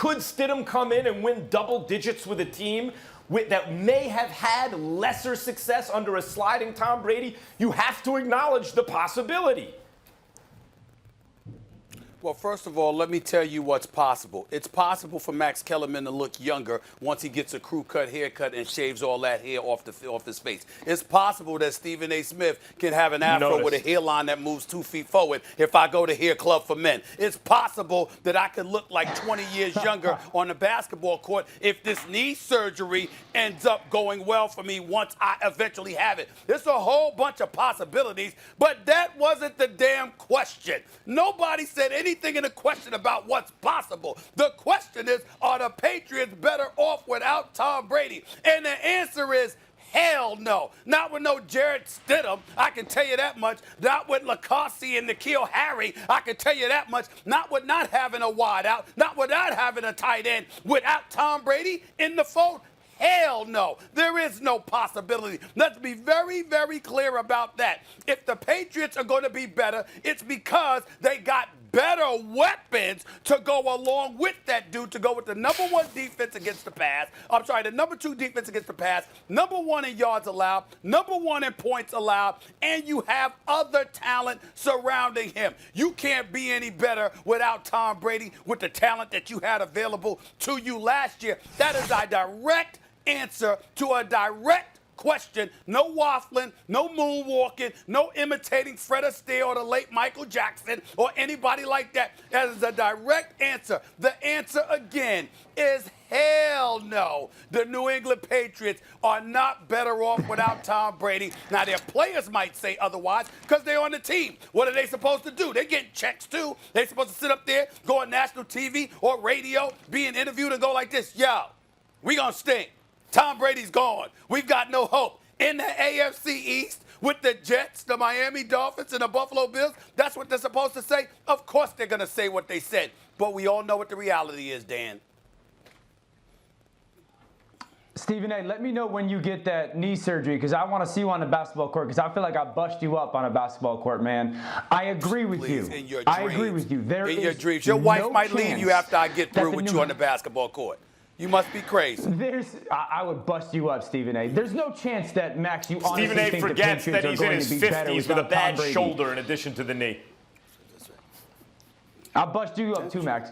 Could Stidham come in and win double digits with a team that may have had lesser success under a sliding Tom Brady? You have to acknowledge the possibility. Well, first of all, let me tell you what's possible. It's possible for Max Kellerman to look younger once he gets a crew cut haircut and shaves all that hair off his face. It's possible that Stephen A. Smith can have an afro with a hairline that moves 2 feet forward if I go to Hair Club for Men. It's possible that I could look like 20 years younger on the basketball court if this knee surgery ends up going well for me once I eventually have it. There's a whole bunch of possibilities, but that wasn't the damn question. Nobody said anything in the question about what's possible. The question is, are the Patriots better off without Tom Brady? And the answer is hell no. Not with no Jared Stidham, I can tell you that much. Not with Lacoste and N'Keal Harry, I can tell you that much. Not with not having a wide out, not without having a tight end. Without Tom Brady in the fold, hell no. There is no possibility. Let's be very, very clear about that. If the Patriots are going to be better, it's because they got better weapons to go along with that dude, to go with the number 1 defense against the pass. I'm sorry, the number 2 defense against the pass, number 1 in yards allowed, number 1 in points allowed, and you have other talent surrounding him. You can't be any better without Tom Brady with the talent that you had available to you last year. That is a direct answer to a direct question. No waffling, no moonwalking, no imitating Fred Astaire or the late Michael Jackson or anybody like that. That is a direct answer. The answer again is hell no. The New England Patriots are not better off without Tom Brady. Now, their players might say otherwise because they're on the team. What are they supposed to do? They're getting checks too. They're supposed to sit up there, go on national TV or radio, being interviewed and go like this, yo, we gonna stink. Tom Brady's gone. We've got no hope. In the AFC East with the Jets, the Miami Dolphins, and the Buffalo Bills, that's what they're supposed to say? Of course they're going to say what they said. But we all know what the reality is, Dan. Stephen A., let me know when you get that knee surgery because I want to see you on the basketball court because I feel like I bust you up on a basketball court, man. I agree with you. In your dreams. I agree with you. In your dreams. Your wife might leave you after I get through with you on the basketball court. You must be crazy. I would bust you up, Stephen A. There's no chance that, Max, you honestly Stephen A. think forgets the that Patriots he's are in going his to be better 50s with a bad Tom Brady. shoulder in addition to the knee. I'll bust you up too, Max.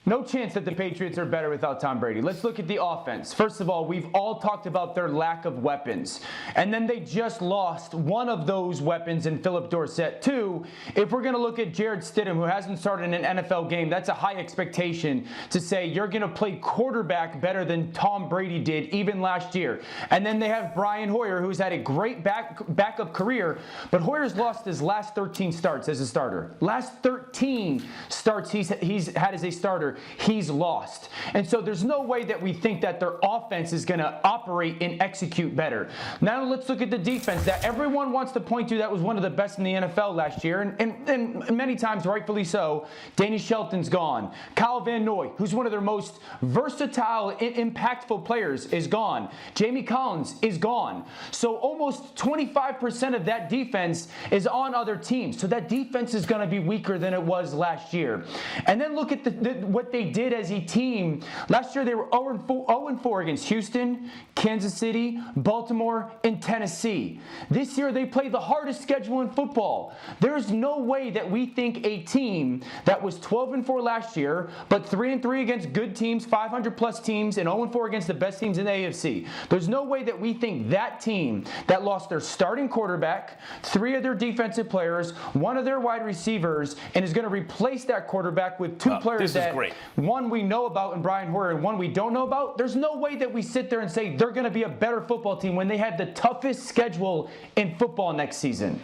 No chance that the Patriots are better without Tom Brady. Let's look at the offense. First of all, we've all talked about their lack of weapons. And then they just lost one of those weapons in Philip Dorsett. Two, if we're going to look at Jared Stidham, who hasn't started an NFL game, that's a high expectation to say you're going to play quarterback better than Tom Brady did even last year. And then they have Brian Hoyer, who's had a great backup career, but Hoyer's lost his last 13 starts as a starter. Last 13 starts he's had as a starter, he's lost. And so there's no way that we think that their offense is going to operate and execute better. Now let's look at the defense that everyone wants to point to that was one of the best in the NFL last year, and many times rightfully so. Danny Shelton's gone. Kyle Van Noy, who's one of their most versatile and impactful players, is gone. Jamie Collins is gone. So almost 25% of that defense is on other teams. So that defense is going to be weaker than it was last year. And then look at what they did as a team. Last year they were 0-4 against Houston, Kansas City, Baltimore, and Tennessee. This year they play the hardest schedule in football. There's no way that we think a team that was 12-4 last year, but 3-3 against good teams, 500-plus teams, and 0-4 against the best teams in the AFC. There's no way that we think that team that lost their starting quarterback, 3 of their defensive players, 1 of their wide receivers, and is going to replace that quarterback with 2 players that one we know about in Brian Hoyer and one we don't know about. There's no way that we sit there and say they're going to be a better football team when they have the toughest schedule in football next season.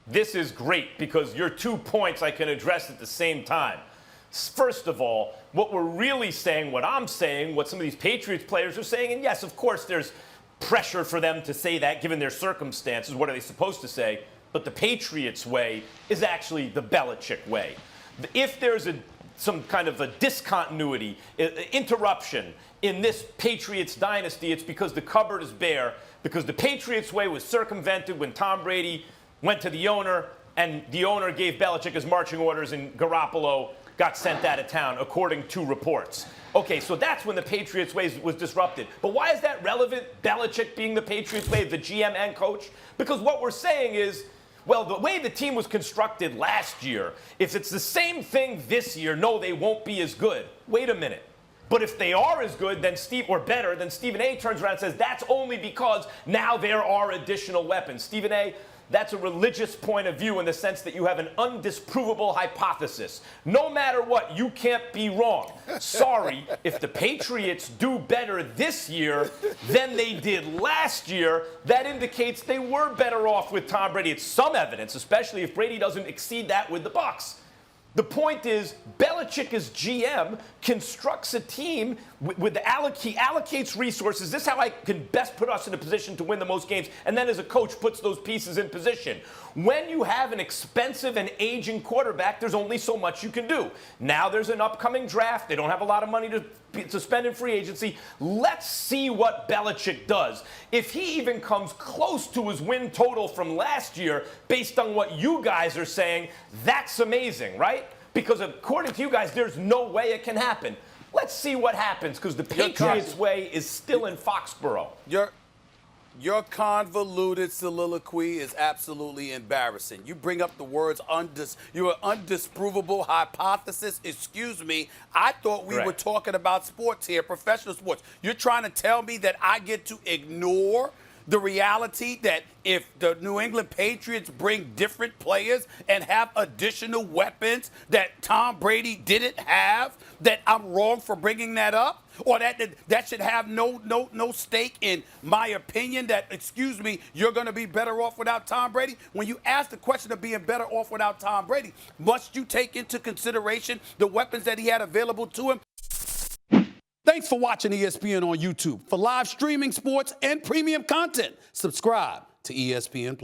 This is great because your 2 points I can address at the same time. First of all, what we're really saying, what I'm saying, what some of these Patriots players are saying, and yes, of course, there's pressure for them to say that given their circumstances. What are they supposed to say? But the Patriots way is actually the Belichick way. If there's some kind of a discontinuity, interruption in this Patriots dynasty, it's because the cupboard is bare, because the Patriots way was circumvented when Tom Brady went to the owner, and the owner gave Belichick his marching orders, and Garoppolo got sent out of town, according to reports. Okay, so that's when the Patriots way was disrupted. But why is that relevant, Belichick being the Patriots way, the GM and coach? Because what we're saying is, well, the way the team was constructed last year, if it's the same thing this year, no, they won't be as good. Wait a minute. But if they are as good, or better, then Stephen A. turns around and says that's only because now there are additional weapons. Stephen A., that's a religious point of view in the sense that you have an undisprovable hypothesis. No matter what, you can't be wrong. Sorry, if the Patriots do better this year than they did last year, that indicates they were better off with Tom Brady. It's some evidence, especially if Brady doesn't exceed that with the Bucs. The point is, Belichick as GM constructs a team he allocates resources. This is how I can best put us in a position to win the most games. And then as a coach, puts those pieces in position. When you have an expensive and aging quarterback, there's only so much you can do. Now there's an upcoming draft. They don't have a lot of money to spend in free agency. Let's see what Belichick does. If he even comes close to his win total from last year, based on what you guys are saying, that's amazing, right? Because according to you guys, there's no way it can happen. Let's see what happens, because the Patriots way is still in Foxborough. Your convoluted soliloquy is absolutely embarrassing. You bring up the words you're undisprovable hypothesis. Excuse me. I thought we were talking about sports here, professional sports. You're trying to tell me that I get to ignore the reality that if the New England Patriots bring different players and have additional weapons that Tom Brady didn't have, that I'm wrong for bringing that up? Or that should have no stake in my opinion that, excuse me, you're going to be better off without Tom Brady? When you ask the question of being better off without Tom Brady, must you take into consideration the weapons that he had available to him? Thanks for watching ESPN on YouTube. For live streaming, sports, and premium content, subscribe to ESPN+.